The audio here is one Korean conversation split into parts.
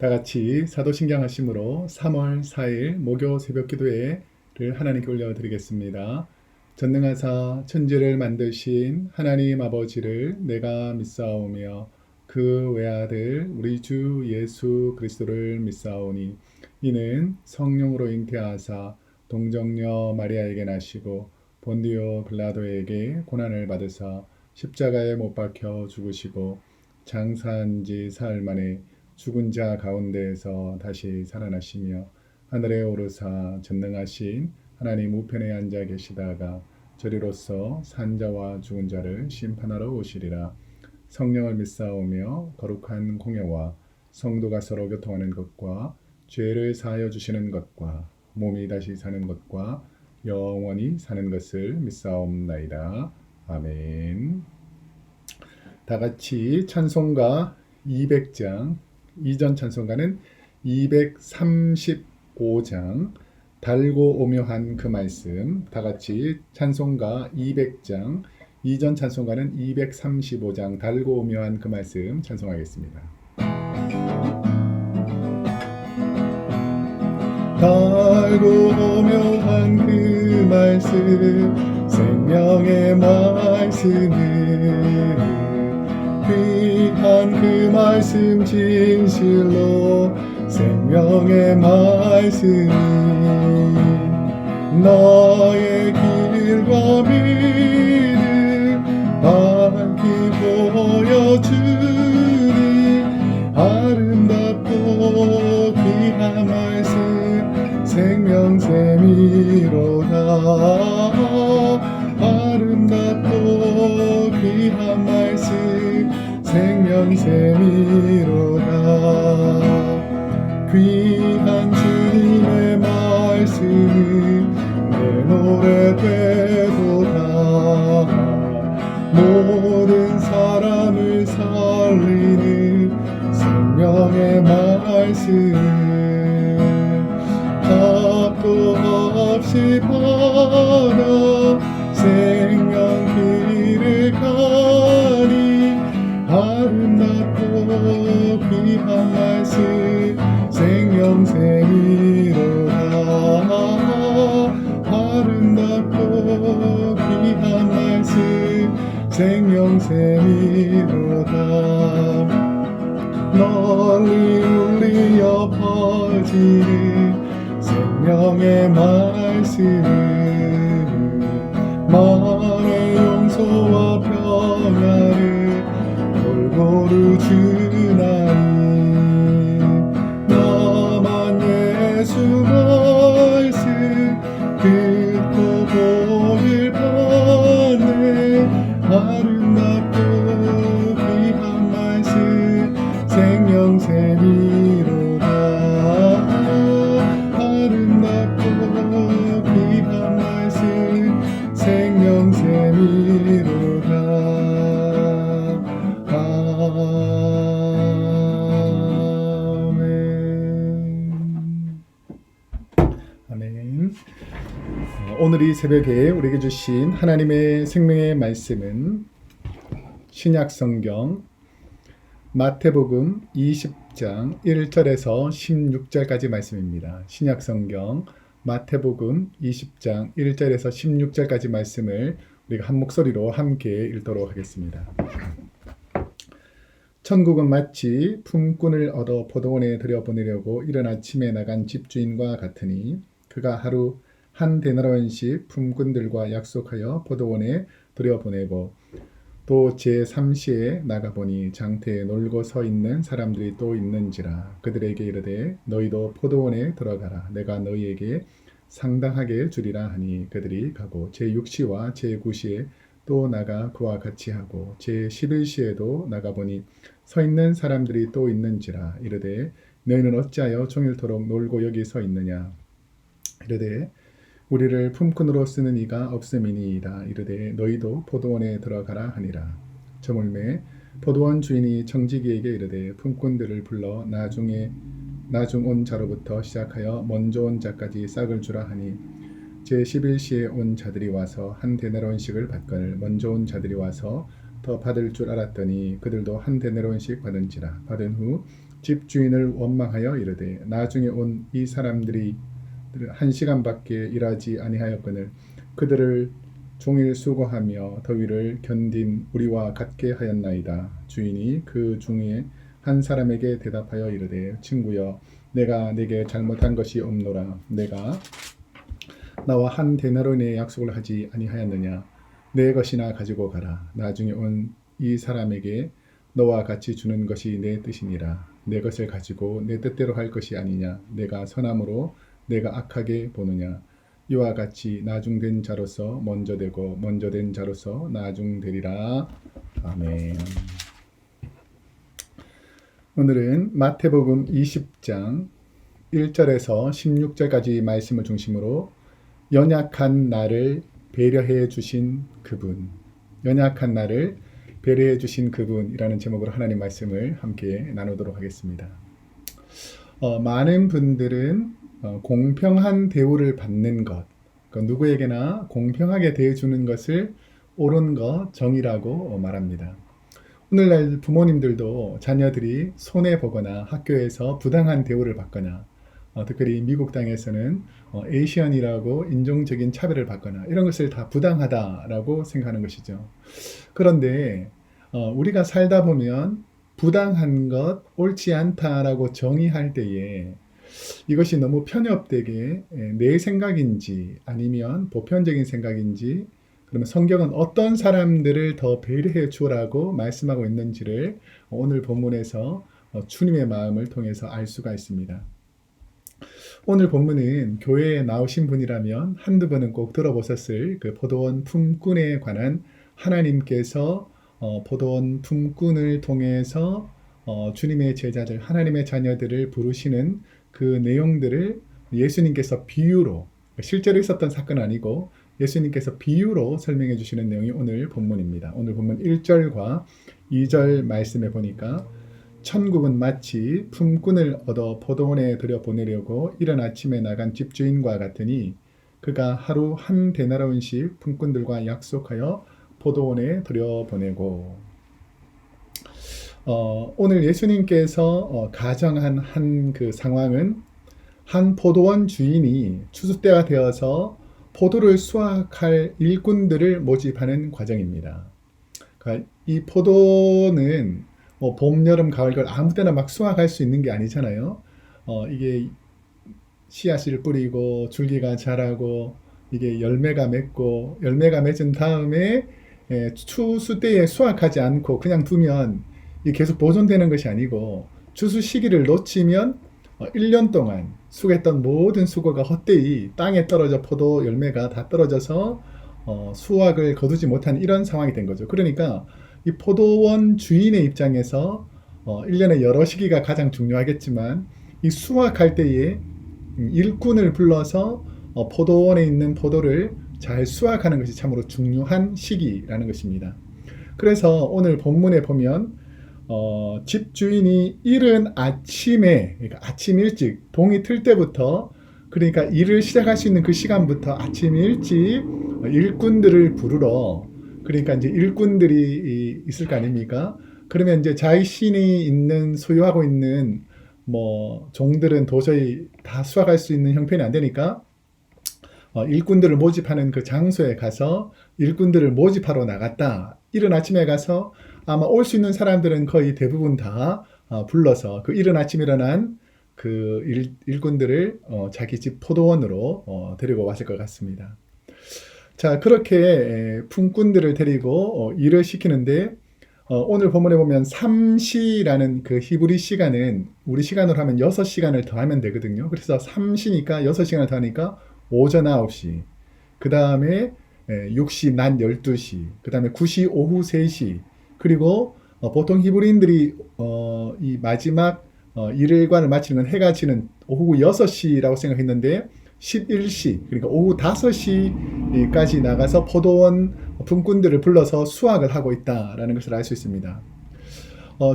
다 같이 사도신경 하심으로 3월 4일 목요 새벽 기도회를 하나님께 올려드리겠습니다. 전능하사 천지를 만드신 하나님 아버지를 내가 믿사오며 그 외아들 우리 주 예수 그리스도를 믿사오니 이는 성령으로 잉태하사 동정녀 마리아에게 나시고 본디오 빌라도에게 고난을 받으사 십자가에 못 박혀 죽으시고 장사한 지 사흘 만에 죽은 자 가운데에서 다시 살아나시며 하늘에 오르사 전능하신 하나님 우편에 앉아 계시다가 저리로서 산자와 죽은 자를 심판하러 오시리라. 성령을 믿사오며 거룩한 공예와 성도가 서로 교통하는 것과 죄를 사하여 주시는 것과 몸이 다시 사는 것과 영원히 사는 것을 믿사옵나이다. 아멘. 다 같이 찬송가 200장, 이전 찬송가는 235장, 달고 오묘한 그 말씀, 다 같이 찬송가 200장, 이전 찬송가는 235장, 달고 오묘한 그 말씀 찬송하겠습니다. 달고 오묘한 그 말씀, 생명의 말씀을 귀한 그 말씀 진실로 생명의 말씀이 너의 길과 믿음 밝히 보여주니 아름답고 귀한 말씀 생명샘이로다. 아름답고 귀한 말씀 생명샘이로다. 귀한 주님의 말씀은 내 노래 되도다. 모든 사람을 살리는 생명의 말씀 답도 없이 받아 생명 길을 가니 아름답고 귀한 말씀 생명샘이로다. 아름답고 귀한 말씀 생명샘이로다. 널리 울리어 퍼지는 생명의 말씀을 마음의 용서와 평안을 골고루 주나니 나만 예수 말씀 듣고 보일 판에 아름답고 귀한 말씀 생명샘이로다. 아름답고 귀한 말씀 생명샘이로다. 아멘. 오늘 이 새벽에 우리에게 주신 하나님의 생명의 말씀은 신약성경 마태복음 20장 1절에서 16절까지 말씀입니다. 신약성경 마태복음 20장 1절에서 16절까지 말씀을 우리가 한 목소리로 함께 읽도록 하겠습니다. 천국은 마치 품꾼을 얻어 포도원에 들여보내려고 이른 아침에 나간 집주인과 같으니 그가 하루 한 데나리온씩 품꾼들과 약속하여 포도원에 들여보내고 또 제3시에 나가보니 장터에 놀고 서 있는 사람들이 또 있는지라. 그들에게 이르되 너희도 포도원에 들어가라. 내가 너희에게 상당하게 주리라 하니 그들이 가고 제6시와 제9시에 또 나가 그와 같이 하고 제11시에도 나가보니 서 있는 사람들이 또 있는지라. 이르되 너희는 어찌하여 종일토록 놀고 여기 서 있느냐. 이르되 우리를 품꾼으로 쓰는 이가 없음이니이다. 이르되 너희도 포도원에 들어가라 하니라. 저물매 포도원 주인이 청지기에게 이르되 품꾼들을 불러 나중 온 자로부터 시작하여 먼저 온 자까지 싹을 주라 하니 제11시에 온 자들이 와서 한 데나리온씩을 받거늘 먼저 온 자들이 와서 더 받을 줄 알았더니 그들도 한 데나리온씩 받은지라. 받은 후 집주인을 원망하여 이르되 나중에 온 이 사람들이 1시간밖에 일하지 아니하였거늘 그들을 종일 수고하며 더위를 견딘 우리와 같게 하였나이다. 주인이 그 중에 한 사람에게 대답하여 이르되 친구여 내가 네게 잘못한 것이 없노라. 내가 나와 한 데나리온의 약속을 하지 아니하였느냐. 내 것이나 가지고 가라. 나중에 온 이 사람에게 너와 같이 주는 것이 내 뜻이니라. 내 것을 가지고 내 뜻대로 할 것이 아니냐. 내가 선함으로 내가 악하게 보느냐. 이와 같이 나중된 자로서 먼저 되고 먼저 된 자로서 나중되리라. 아멘. 오늘은 마태복음 20장 1절에서 16절까지 말씀을 중심으로 연약한 나를 배려해 주신 그분, 연약한 나를 배려해 주신 그분이라는 제목으로 하나님 말씀을 함께 나누도록 하겠습니다. 많은 분들은 공평한 대우를 받는 것, 그러니까 누구에게나 공평하게 대해주는 것을 옳은 것, 정의라고 말합니다. 오늘날 부모님들도 자녀들이 손해보거나 학교에서 부당한 대우를 받거나 특별히 미국 땅에서는 에이시안이라고 인종적인 차별을 받거나 이런 것을 다 부당하다라고 생각하는 것이죠. 그런데 우리가 살다 보면 부당한 것, 옳지 않다라고 정의할 때에 이것이 너무 편협되게 내 생각인지 아니면 보편적인 생각인지 그러면 성경은 어떤 사람들을 더 배려해 주라고 말씀하고 있는지를 오늘 본문에서 주님의 마음을 통해서 알 수가 있습니다. 오늘 본문은 교회에 나오신 분이라면 한두 번은 꼭 들어보셨을 그 포도원 품꾼에 관한 하나님께서 포도원 품꾼을 통해서 주님의 제자들, 하나님의 자녀들을 부르시는 그 내용들을 예수님께서 비유로, 실제로 있었던 사건은 아니고 예수님께서 비유로 설명해 주시는 내용이 오늘 본문입니다. 오늘 본문 1절과 2절 말씀에 보니까 천국은 마치 품꾼을 얻어 포도원에 들여보내려고 이른 아침에 나간 집주인과 같으니 그가 하루 한 데나리온씩 품꾼들과 약속하여 포도원에 들여보내고 오늘 예수님께서 가정한 한 그 상황은 한 포도원 주인이 추수 때가 되어서 포도를 수확할 일꾼들을 모집하는 과정입니다. 그러니까 이 포도는 봄, 여름, 가을, 겨울 아무 때나 막 수확할 수 있는 게 아니잖아요. 이게 씨앗을 뿌리고 줄기가 자라고 이게 열매가 맺고 열매가 맺은 다음에 추수 때에 수확하지 않고 그냥 두면 이게 계속 보존되는 것이 아니고 추수 시기를 놓치면 1년 동안 수고했던 모든 수고가 헛되이 땅에 떨어져 포도 열매가 다 떨어져서 수확을 거두지 못한 이런 상황이 된 거죠. 그러니까 이 포도원 주인의 입장에서 1년의 여러 시기가 가장 중요하겠지만 이 수확할 때에 일꾼을 불러서 포도원에 있는 포도를 잘 수확하는 것이 참으로 중요한 시기라는 것입니다. 그래서 오늘 본문에 보면 집주인이 이른 아침에, 그러니까 아침 일찍 동이 틀 때부터, 그러니까 일을 시작할 수 있는 그 시간부터 아침 일찍 일꾼들을 부르러, 그러니까 이제 일꾼들이 있을 거 아닙니까? 그러면 이제 자신이 소유하고 있는 종들은 도저히 다 수확할 수 있는 형편이 안 되니까 일꾼들을 모집하는 그 장소에 가서 일꾼들을 모집하러 나갔다. 이른 아침에 가서 아마 올 수 있는 사람들은 거의 대부분 다 불러서 그 이른 아침 일어난 그 일꾼들을 자기 집 포도원으로 데리고 왔을 것 같습니다. 자, 그렇게 품꾼들을 데리고 일을 시키는데 오늘 본문에 보면 3시라는 그 히브리 시간은 우리 시간으로 하면 6시간을 더하면 되거든요. 그래서 3시니까 6시간을 더하니까 오전 9시, 그 다음에 6시 낮 12시, 그 다음에 9시 오후 3시, 그리고 보통 히브리인들이 이 마지막 일과를 마치는 건 해가 지는 오후 6시라고 생각했는데 11시, 그러니까 오후 5시까지 나가서 포도원 품꾼들을 불러서 수확을 하고 있다라는 것을 알 수 있습니다.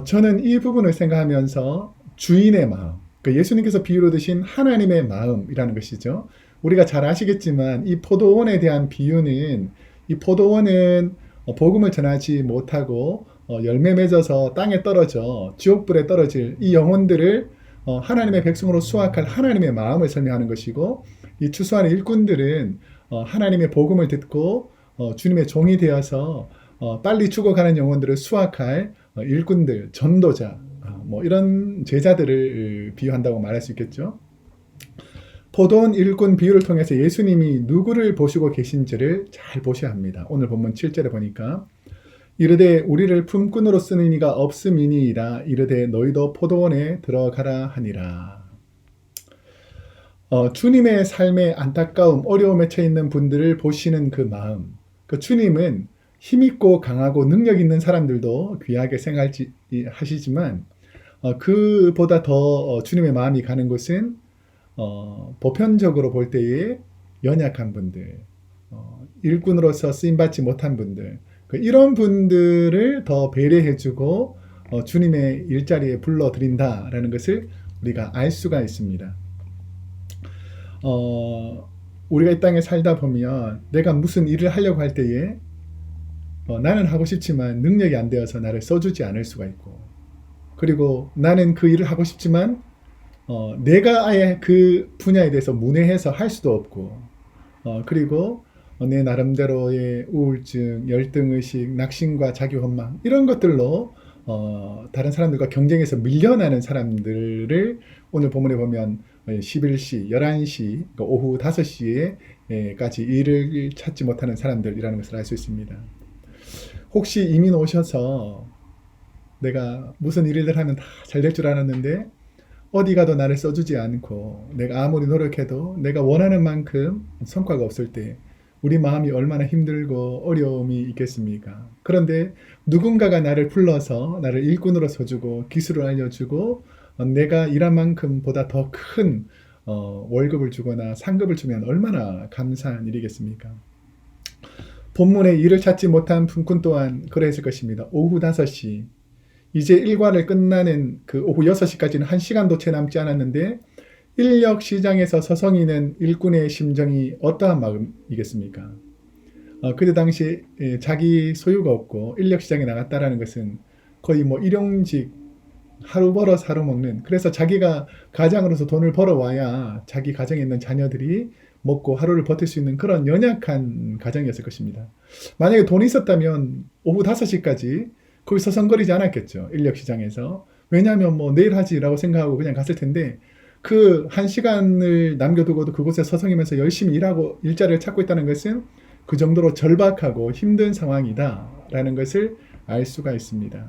저는 이 부분을 생각하면서 주인의 마음, 그 예수님께서 비유로 드신 하나님의 마음이라는 것이죠. 우리가 잘 아시겠지만 이 포도원에 대한 비유는 이 포도원은 복음을 전하지 못하고 열매 맺어서 땅에 떨어져 지옥불에 떨어질 이 영혼들을 하나님의 백성으로 수확할 하나님의 마음을 설명하는 것이고, 이 추수하는 일꾼들은 하나님의 복음을 듣고 주님의 종이 되어서 빨리 죽어가는 영혼들을 수확할 일꾼들, 전도자, 뭐 이런 제자들을 비유한다고 말할 수 있겠죠. 포도원 일꾼 비유를 통해서 예수님이 누구를 보시고 계신지를 잘 보셔야 합니다. 오늘 본문 7절에 보니까 이르되 우리를 품꾼으로 쓰는 이가 없음이니이다. 이르되 너희도 포도원에 들어가라 하니라. 주님의 삶의 안타까움, 어려움에 처해 있는 분들을 보시는 그 마음. 그 주님은 힘있고 강하고 능력 있는 사람들도 귀하게 생각하시지만 그보다 더 주님의 마음이 가는 곳은 보편적으로 볼 때에 연약한 분들, 일꾼으로서 쓰임받지 못한 분들, 이런 분들을 더 배려해주고 주님의 일자리에 불러들인다라는 것을 우리가 알 수가 있습니다. 우리가 이 땅에 살다 보면 내가 무슨 일을 하려고 할 때에 나는 하고 싶지만 능력이 안 되어서 나를 써주지 않을 수가 있고, 그리고 나는 그 일을 하고 싶지만 내가 아예 그 분야에 대해서 문외해서 할 수도 없고, 그리고 내 나름대로의 우울증, 열등의식, 낙심과 자기원망 이런 것들로 다른 사람들과 경쟁해서 밀려나는 사람들을 오늘 본문에 보면 11시, 11시, 그러니까 오후 5시에까지 일을 찾지 못하는 사람들이라는 것을 알 수 있습니다. 혹시 이민 오셔서 내가 무슨 일을 하면 다 잘 될 줄 알았는데 어디 가도 나를 써주지 않고 내가 아무리 노력해도 내가 원하는 만큼 성과가 없을 때 우리 마음이 얼마나 힘들고 어려움이 있겠습니까? 그런데 누군가가 나를 불러서 나를 일꾼으로 써주고 기술을 알려주고 내가 일한 만큼보다 더 큰 월급을 주거나 상급을 주면 얼마나 감사한 일이겠습니까? 본문에 일을 찾지 못한 품꾼 또한 그랬을 것입니다. 오후 5시, 이제 일과를 끝나는 그 오후 6시까지는 1시간도 채 남지 않았는데 인력 시장에서 서성이는 일꾼의 심정이 어떠한 마음이겠습니까? 그때 당시 자기 소유가 없고 인력 시장에 나갔다라는 것은 거의 뭐 일용직, 하루 벌어서 하루 먹는, 그래서 자기가 가장으로서 돈을 벌어와야 자기 가정에 있는 자녀들이 먹고 하루를 버틸 수 있는 그런 연약한 가정이었을 것입니다. 만약에 돈이 있었다면 오후 5시까지 거기 서성거리지 않았겠죠. 인력 시장에서. 왜냐하면 뭐 내일 하지라고 생각하고 그냥 갔을 텐데 그 1시간을 남겨두고도 그곳에 서성이면서 열심히 일하고 일자리를 찾고 있다는 것은 그 정도로 절박하고 힘든 상황이다라는 것을 알 수가 있습니다.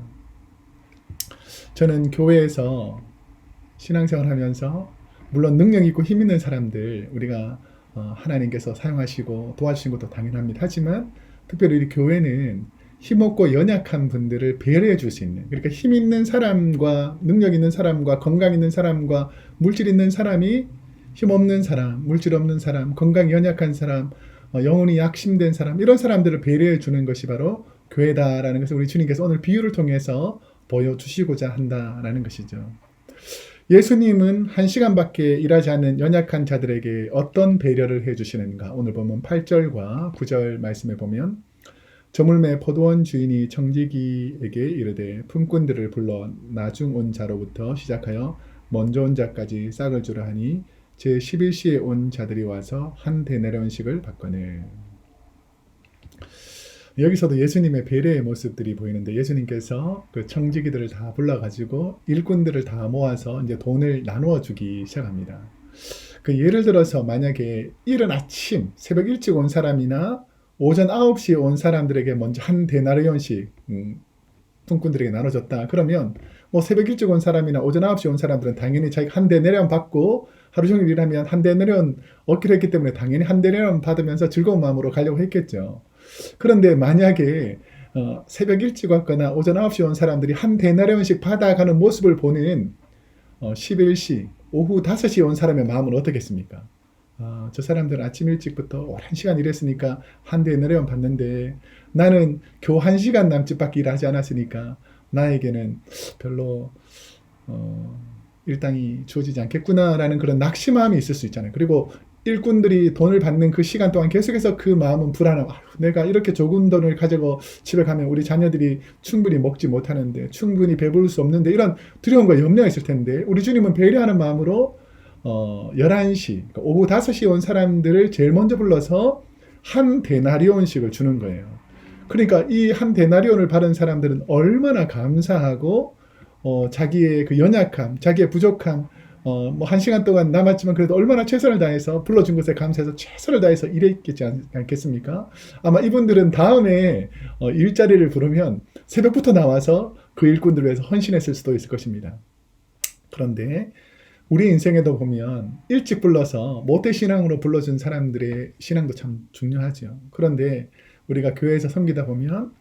저는 교회에서 신앙생활 하면서 물론 능력 있고 힘 있는 사람들 우리가 하나님께서 사용하시고 도와주신 것도 당연합니다. 하지만 특별히 우리 교회는 힘없고 연약한 분들을 배려해 줄 수 있는, 그러니까 힘 있는 사람과 능력 있는 사람과 건강 있는 사람과 물질 있는 사람이 힘없는 사람, 물질 없는 사람, 건강이 연약한 사람, 영혼이 약심된 사람, 이런 사람들을 배려해 주는 것이 바로 교회다라는 것을 우리 주님께서 오늘 비유를 통해서 보여주시고자 한다라는 것이죠. 예수님은 1시간밖에 일하지 않는 연약한 자들에게 어떤 배려를 해주시는가? 오늘 보면 8절과 9절 말씀에 보면 저물매 포도원 주인이 청지기에게 이르되 품꾼들을 불러 나중 온 자로부터 시작하여 먼저 온 자까지 싹을 주라 하니 제 11시에 온 자들이 와서 한 데나리온씩을 받거늘. 여기서도 예수님의 배려의 모습들이 보이는데 예수님께서 그 청지기들을 다 불러가지고 일꾼들을 다 모아서 이제 돈을 나누어 주기 시작합니다. 그 예를 들어서 만약에 이른 아침 새벽 일찍 온 사람이나 오전 9시에 온 사람들에게 먼저 한 데나리온씩 품꾼들에게 나눠줬다. 그러면 뭐 새벽 일찍 온 사람이나 오전 9시에 온 사람들은 당연히 자기가 한 데나리온 받고 하루 종일 일하면 한 데나리온 얻기로 했기 때문에 당연히 한 데나리온 받으면서 즐거운 마음으로 가려고 했겠죠. 그런데 만약에 새벽 일찍 왔거나 오전 9시에 온 사람들이 한 데나리온씩 받아가는 모습을 보는 11시, 오후 5시에 온 사람의 마음은 어떻겠습니까? 저 사람들은 아침 일찍부터 오랜 시간 일했으니까 한 데나리온 받는데 나는 겨우 1시간 남짓밖에 일하지 않았으니까 나에게는 별로 일당이 주어지지 않겠구나라는 그런 낙심함이 있을 수 있잖아요. 그리고 일꾼들이 돈을 받는 그 시간 동안 계속해서 그 마음은 불안함. 내가 이렇게 적은 돈을 가지고 집에 가면 우리 자녀들이 충분히 먹지 못하는데, 충분히 배부를 수 없는데, 이런 두려움과 염려가 있을 텐데, 우리 주님은 배려하는 마음으로 11시, 그러니까 오후 5시에 온 사람들을 제일 먼저 불러서 한 데나리온씩을 주는 거예요. 그러니까 이 한 데나리온을 받은 사람들은 얼마나 감사하고 자기의 그 연약함, 자기의 부족함, 뭐 1시간 동안 남았지만 그래도 얼마나 최선을 다해서 불러준 것에 감사해서 최선을 다해서 일했겠지 않겠습니까? 아마 이분들은 다음에 일자리를 부르면 새벽부터 나와서 그 일꾼들을 위해서 헌신했을 수도 있을 것입니다. 그런데 우리 인생에도 보면 일찍 불러서 모태신앙으로 불러준 사람들의 신앙도 참 중요하죠. 그런데 우리가 교회에서 섬기다 보면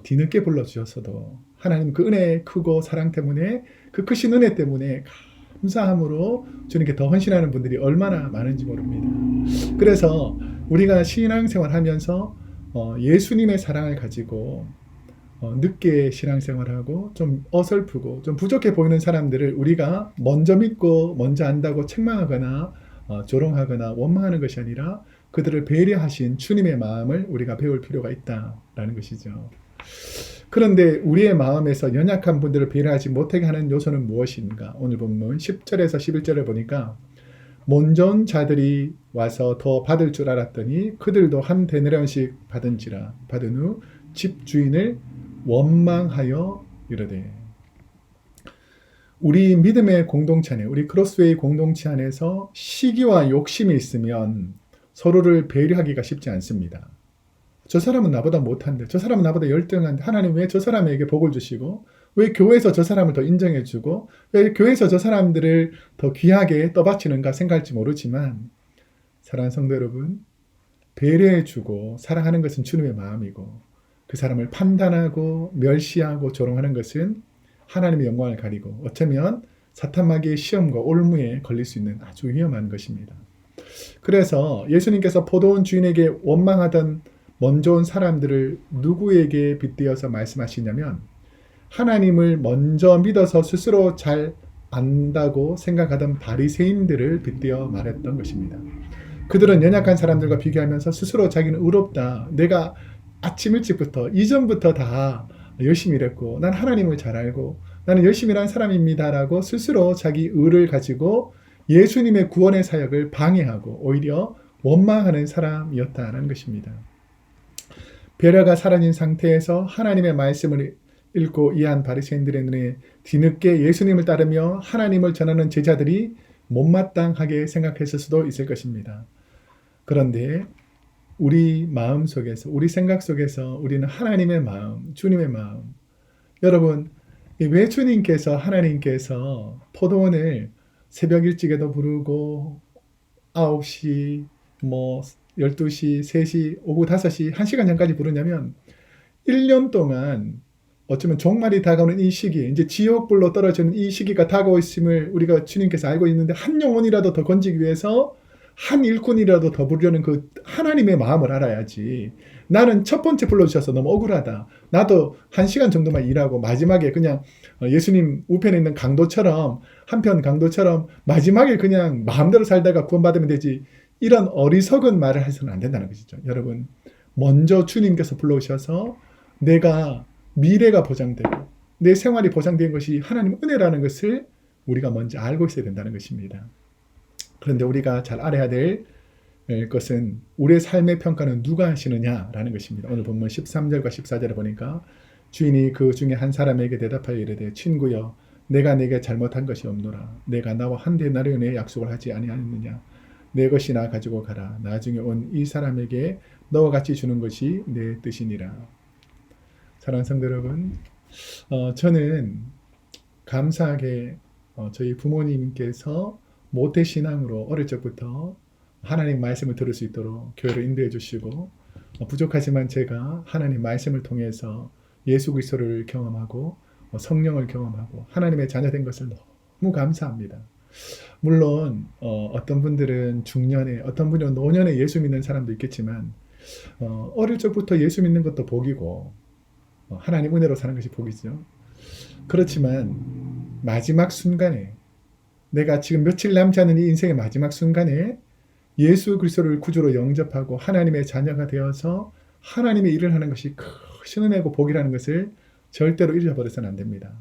뒤늦게 불러주셨어도 하나님 그 은혜 크고 사랑 때문에, 그 크신 은혜 때문에 감사함으로 주님께 더 헌신하는 분들이 얼마나 많은지 모릅니다. 그래서 우리가 신앙생활 하면서 예수님의 사랑을 가지고 늦게 신앙생활하고 좀 어설프고 좀 부족해 보이는 사람들을 우리가 먼저 믿고 먼저 안다고 책망하거나 조롱하거나 원망하는 것이 아니라 그들을 배려하신 주님의 마음을 우리가 배울 필요가 있다라는 것이죠. 그런데 우리의 마음에서 연약한 분들을 배려하지 못하게 하는 요소는 무엇인가? 오늘 본문 10절에서 11절을 보니까 먼저 온 자들이 와서 더 받을 줄 알았더니 그들도 한 데나리온씩 받은 후 집주인을 원망하여 이르되. 우리 믿음의 공동체 안에, 우리 크로스웨이 공동체 안에서 시기와 욕심이 있으면 서로를 배려하기가 쉽지 않습니다. 저 사람은 나보다 못한데, 저 사람은 나보다 열등한데, 하나님 왜 저 사람에게 복을 주시고, 왜 교회에서 저 사람을 더 인정해주고, 왜 교회에서 저 사람들을 더 귀하게 떠받치는가 생각할지 모르지만, 사랑하는 성도 여러분, 배려해주고 사랑하는 것은 주님의 마음이고, 그 사람을 판단하고 멸시하고 조롱하는 것은 하나님의 영광을 가리고 어쩌면 사탄 마귀의 시험과 올무에 걸릴 수 있는 아주 위험한 것입니다. 그래서 예수님께서 포도원 주인에게 원망하던 먼저 온 사람들을 누구에게 빗대어서 말씀하시냐면 하나님을 먼저 믿어서 스스로 잘 안다고 생각하던 바리새인들을 빗대어 말했던 것입니다. 그들은 연약한 사람들과 비교하면서 스스로 자기는 의롭다, 내가 아침 일찍부터 이전부터 다 열심히 일했고 난 하나님을 잘 알고 나는 열심히 일한 사람입니다 라고 스스로 자기 의를 가지고 예수님의 구원의 사역을 방해하고 오히려 원망하는 사람이었다는 것입니다. 배려가 사라진 상태에서 하나님의 말씀을 읽고 이해한 바리새인들의 눈에 뒤늦게 예수님을 따르며 하나님을 전하는 제자들이 못마땅하게 생각했을 수도 있을 것입니다. 그런데 우리 마음 속에서, 우리 생각 속에서 우리는 하나님의 마음, 주님의 마음, 여러분 왜 주님께서, 하나님께서 포도원을 새벽 일찍에도 부르고 9시, 12시, 3시, 오후 5시, 1시간 전까지 부르냐면 1년 동안 어쩌면 종말이 다가오는 이 시기, 이제 지옥불로 떨어지는 이 시기가 다가오고 있음을 우리가 주님께서 알고 있는데 한 영혼이라도 더 건지기 위해서 한 일꾼이라도 더 부르려는 그 하나님의 마음을 알아야지. 나는 첫 번째 불러주셔서 너무 억울하다. 나도 1시간 정도만 일하고 마지막에 그냥 예수님 우편에 있는 강도처럼, 한편 강도처럼 마지막에 그냥 마음대로 살다가 구원받으면 되지. 이런 어리석은 말을 해서는 안 된다는 것이죠. 여러분, 먼저 주님께서 불러오셔서 내가 미래가 보장되고 내 생활이 보장된 것이 하나님 은혜라는 것을 우리가 먼저 알고 있어야 된다는 것입니다. 그런데 우리가 잘 알아야 될 것은 우리의 삶의 평가는 누가 하시느냐라는 것입니다. 오늘 본문 13절과 14절에 보니까 주인이 그 중에 한 사람에게 대답하여 이르되 친구여 내가 네게 잘못한 것이 없노라. 내가 나와 한 데나리온의 약속을 하지 아니하였느냐. 내 것이나 가지고 가라. 나중에 온 이 사람에게 너와 같이 주는 것이 내 뜻이니라. 사랑하는 성도 여러분, 저는 감사하게 저희 부모님께서 모태신앙으로 어릴 적부터 하나님 말씀을 들을 수 있도록 교회로 인도해 주시고 부족하지만 제가 하나님 말씀을 통해서 예수 그리스도를 경험하고 성령을 경험하고 하나님의 자녀된 것을 너무 감사합니다. 물론 어떤 분들은 중년에, 어떤 분들은 노년에 예수 믿는 사람도 있겠지만 어릴 적부터 예수 믿는 것도 복이고 하나님 은혜로 사는 것이 복이죠. 그렇지만 마지막 순간에, 내가 지금 며칠 남지 않은 이 인생의 마지막 순간에 예수 그리스도를 구주로 영접하고 하나님의 자녀가 되어서 하나님의 일을 하는 것이 큰 은혜고 복이라는 것을 절대로 잊어버려서는 안 됩니다.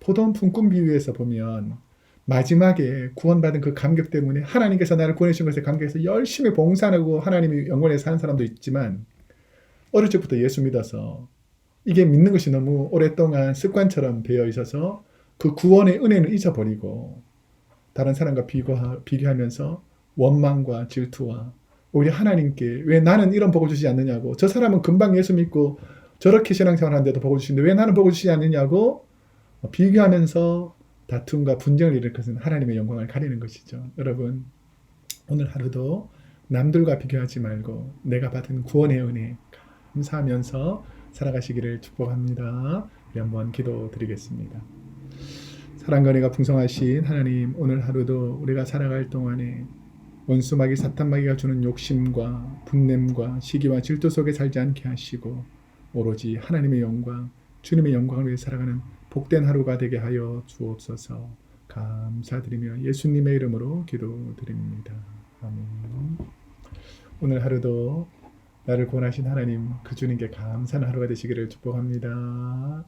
포도원 품꾼 비유에서 보면 마지막에 구원받은 그 감격 때문에 하나님께서 나를 구원해 주신 것에 감격해서 열심히 봉사하고 하나님의 영혼에 사는 사람도 있지만 어릴 적부터 예수 믿어서 이게 믿는 것이 너무 오랫동안 습관처럼 되어 있어서 그 구원의 은혜는 잊어버리고 다른 사람과 비교하면서 원망과 질투와 오히려 하나님께 왜 나는 이런 복을 주시지 않느냐고, 저 사람은 금방 예수 믿고 저렇게 신앙생활하는데도 복을 주시는데 왜 나는 복을 주시지 않느냐고 비교하면서 다툼과 분쟁을 일으킬 것은 하나님의 영광을 가리는 것이죠. 여러분, 오늘 하루도 남들과 비교하지 말고 내가 받은 구원의 은혜 감사하면서 살아가시기를 축복합니다. 우리 한번 기도드리겠습니다. 사랑과 은혜가 풍성하신 하나님, 오늘 하루도 우리가 살아갈 동안에 원수마귀 사탄마귀가 주는 욕심과 분냄과 시기와 질투 속에 살지 않게 하시고 오로지 하나님의 영광, 주님의 영광을 위해 살아가는 복된 하루가 되게 하여 주옵소서. 감사드리며 예수님의 이름으로 기도드립니다. 아멘. 오늘 하루도 나를 구원하신 하나님, 그 주님께 감사한 하루가 되시기를 축복합니다.